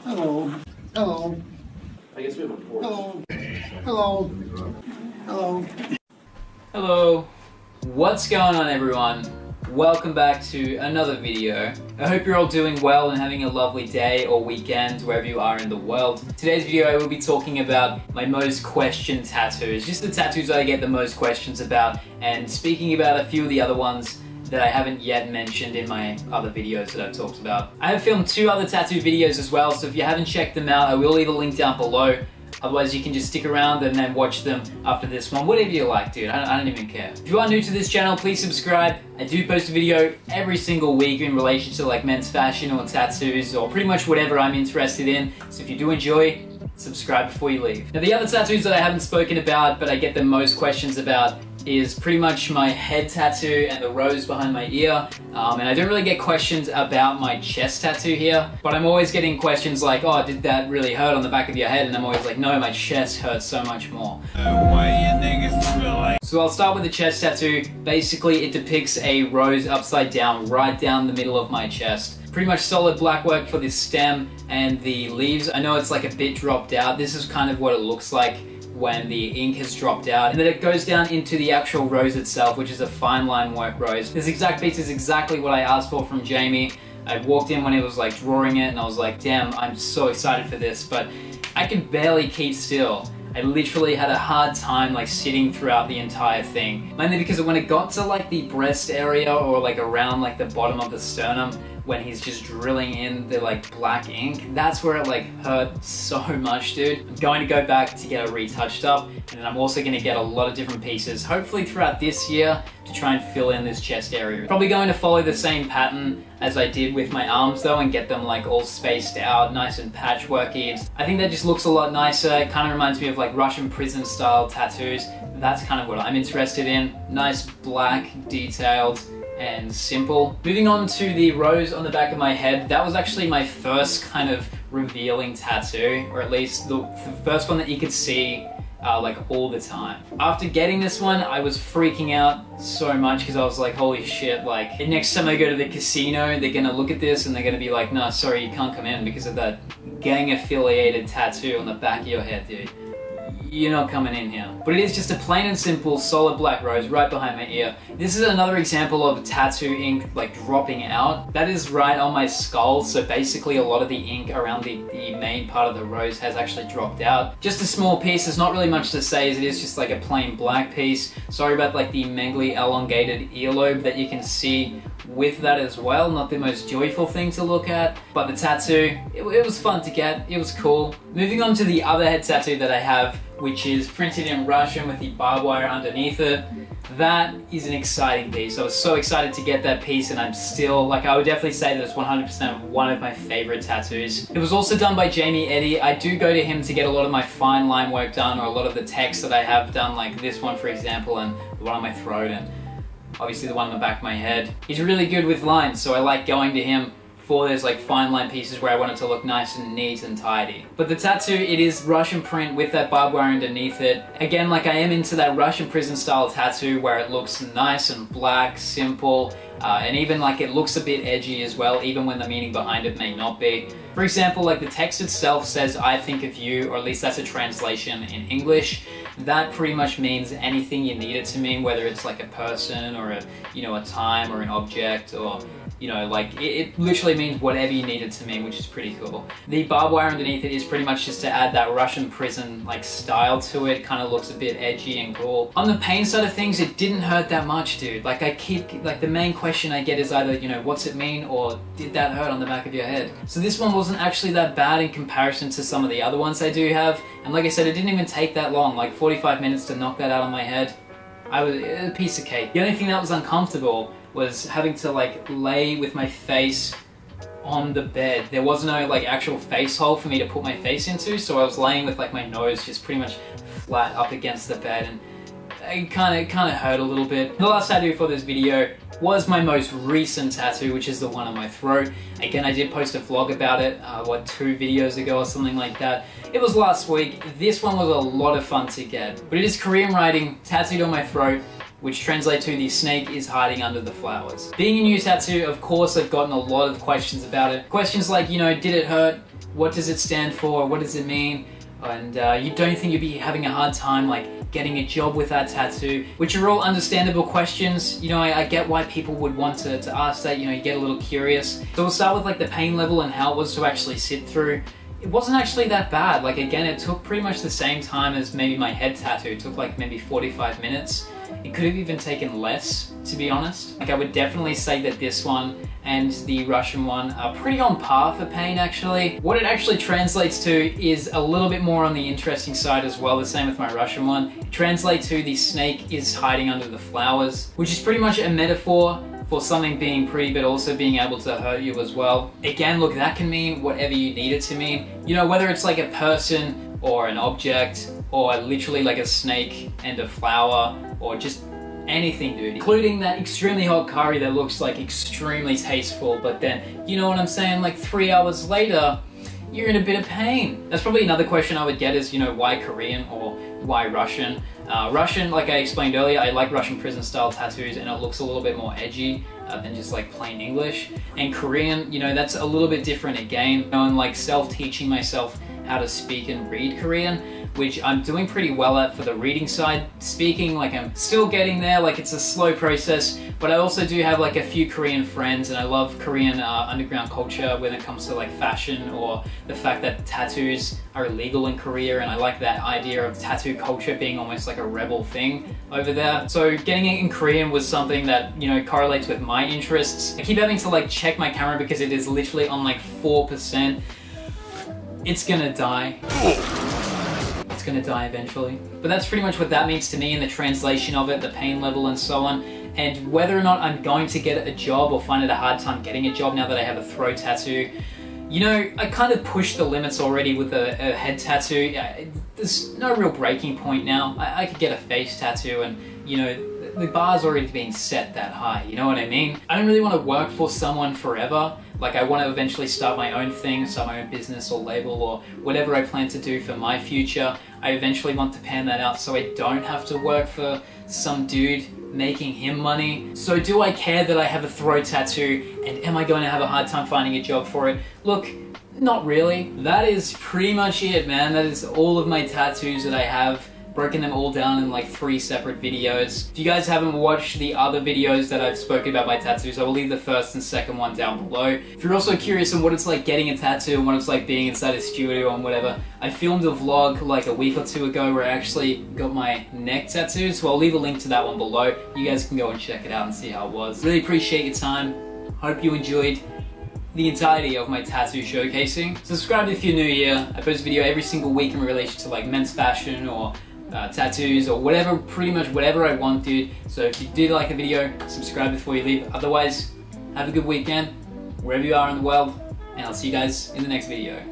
Hello. Hello. I guess we have a porch. Hello. Hello. Hello. Hello. What's going on, everyone? Welcome back to another video. I hope you're all doing well and having a lovely day or weekend wherever you are in the world. Today's video I will be talking about my most questioned tattoos, just the tattoos I get the most questions about, and speaking about a few of the other ones that I haven't yet mentioned in my other videos that I've talked about. I have filmed 2 other tattoo videos as well, so if you haven't checked them out, I will leave a link down below. Otherwise, you can just stick around and then watch them after this one. Whatever you like, dude. I don't even care. If you are new to this channel, please subscribe. I do post a video every single week in relation to like men's fashion or tattoos or pretty much whatever I'm interested in. So if you do enjoy, subscribe before you leave. Now, the other tattoos that I haven't spoken about, but I get the most questions about, is pretty much my head tattoo and the rose behind my ear. And I don't really get questions about my chest tattoo here, but I'm always getting questions like, oh, did that really hurt on the back of your head? And I'm always like, no, my chest hurts so much more. So I'll start with the chest tattoo. Basically, it depicts a rose upside down, right down the middle of my chest. Pretty much solid black work for the stem and the leaves. I know it's like a bit dropped out. This is kind of what it looks like when the ink has dropped out, and then it goes down into the actual rose itself, which is a fine line work rose. This exact piece is exactly what I asked for from Jamie. I walked in when he was like drawing it and I was like, damn, I'm so excited for this, but I can barely keep still. I literally had a hard time like sitting throughout the entire thing. Mainly because when it got to like the breast area or like around like the bottom of the sternum, when he's just drilling in the like black ink, that's where it like hurt so much, dude. I'm going to go back to get it retouched up, and I'm also going to get a lot of different pieces, hopefully throughout this year, to try and fill in this chest area. Probably going to follow the same pattern as I did with my arms though, and get them like all spaced out, nice and patchworky. I think that just looks a lot nicer. It kind of reminds me of like Russian prison style tattoos. That's kind of what I'm interested in. Nice, black, detailed, and simple. Moving on to the rose on the back of my head, that was actually my first kind of revealing tattoo, or at least the first one that you could see like all the time. After getting this one, I was freaking out so much because I was like, holy shit, like next time I go to the casino, they're gonna look at this and they're gonna be like, no, sorry, you can't come in because of that gang affiliated tattoo on the back of your head, dude. You're not coming in here. But it is just a plain and simple solid black rose right behind my ear. This is another example of tattoo ink like dropping out. That is right on my skull, so basically a lot of the ink around the main part of the rose has actually dropped out. Just a small piece, there's not really much to say as it is just like a plain black piece. Sorry about like the mangly elongated earlobe that you can see with that as well. Not the most joyful thing to look at, but the tattoo, it was fun to get, it was cool. Moving on to the other head tattoo that I have, which is printed in Russian with the barbed wire underneath it. That is an exciting piece. I was so excited to get that piece, and I'm still, like, I would definitely say that it's 100% one of my favorite tattoos. It was also done by Jamie Eddy. I do go to him to get a lot of my fine line work done, or a lot of the text that I have done, like this one for example, and the one on my throat, and obviously the one on the back of my head. He's really good with lines, so I like going to him for those like fine line pieces where I want it to look nice and neat and tidy. But the tattoo, it is Russian print with that barbed wire underneath it. Again, like I am into that Russian prison style tattoo where it looks nice and black, simple, and even like it looks a bit edgy as well, even when the meaning behind it may not be. For example, like the text itself says, I think of you, or at least that's a translation in English. That pretty much means anything you need it to mean, whether it's like a person or a, you know, a time or an object, or, you know, like it literally means whatever you need it to mean, which is pretty cool. The barbed wire underneath it is pretty much just to add that Russian prison like style to it. Kind of looks a bit edgy and cool. On the pain side of things, it didn't hurt that much, dude. Like I keep, like the main question I get is either, you know, what's it mean, or did that hurt on the back of your head? So this one wasn't actually that bad in comparison to some of the other ones I do have. And like I said, it didn't even take that long, like 45 minutes to knock that out on my head. I was a piece of cake. The only thing that was uncomfortable was having to like lay with my face on the bed. There was no like actual face hole for me to put my face into, so I was laying with like my nose just pretty much flat up against the bed, and it kind of hurt a little bit. The last tattoo for this video was my most recent tattoo, which is the one on my throat. Again, I did post a vlog about it, what, 2 videos ago or something like that. It was last week. This one was a lot of fun to get. But it is Korean writing tattooed on my throat. which translate to the snake is hiding under the flowers. Being a new tattoo, of course, I've gotten a lot of questions about it. Questions like, you know, did it hurt? What does it stand for? What does it mean? And you don't think you'd be having a hard time like getting a job with that tattoo, which are all understandable questions. You know, I get why people would want to ask that, you know, you get a little curious. So we'll start with like the pain level and how it was to actually sit through. It wasn't actually that bad. Like again, it took pretty much the same time as maybe my head tattoo. It took like maybe 45 minutes. It could have even taken less, to be honest. Like I would definitely say that this one and the Russian one are pretty on par for pain actually. What it actually translates to is a little bit more on the interesting side as well, the same with my Russian one. It translates to the snake is hiding under the flowers, which is pretty much a metaphor for something being pretty but also being able to hurt you as well. Again, look, that can mean whatever you need it to mean. You know, whether it's like a person or an object or literally like a snake and a flower or just anything, dude. Including that extremely hot curry that looks like extremely tasteful, but then, you know what I'm saying, like 3 hours later, you're in a bit of pain. That's probably another question I would get is, you know, why Korean or why Russian? Russian, like I explained earlier, I like Russian prison style tattoos and it looks a little bit more edgy than just like plain English. And Korean, you know, that's a little bit different again. You know, I'm like self-teaching myself how to speak and read Korean, which I'm doing pretty well at for the reading side. Speaking, like I'm still getting there, like it's a slow process, but I also do have like a few Korean friends and I love Korean underground culture when it comes to like fashion or the fact that tattoos are illegal in Korea, and I like that idea of tattoo culture being almost like a rebel thing over there. So getting it in Korean was something that, you know, correlates with my interests. I keep having to like check my camera because it is literally on like 4%. It's gonna die. It's gonna die eventually. But that's pretty much what that means to me in the translation of it, the pain level and so on. And whether or not I'm going to get a job or find it a hard time getting a job now that I have a throat tattoo, you know, I kind of pushed the limits already with a head tattoo. There's no real breaking point now. I could get a face tattoo and, you know, the bar's already being set that high, you know what I mean? I don't really want to work for someone forever. Like I want to eventually start my own thing, start my own business or label or whatever I plan to do for my future. I eventually want to pan that out so I don't have to work for some dude making him money. So do I care that I have a throat tattoo and am I going to have a hard time finding a job for it? Look, not really. That is pretty much it, man. That is all of my tattoos that I have. Broken them all down in like 3 separate videos. If you guys haven't watched the other videos that I've spoken about my tattoos, I will leave the first and second one down below. If you're also curious on what it's like getting a tattoo and what it's like being inside a studio and whatever, I filmed a vlog like a week or 2 ago where I actually got my neck tattooed, so I'll leave a link to that one below. You guys can go and check it out and see how it was. Really appreciate your time. Hope you enjoyed the entirety of my tattoo showcasing. Subscribe if you're new here. I post a video every single week in relation to like men's fashion or tattoos or whatever, pretty much whatever I want, dude. So if you did like the video, subscribe before you leave. Otherwise, have a good weekend, wherever you are in the world, and I'll see you guys in the next video.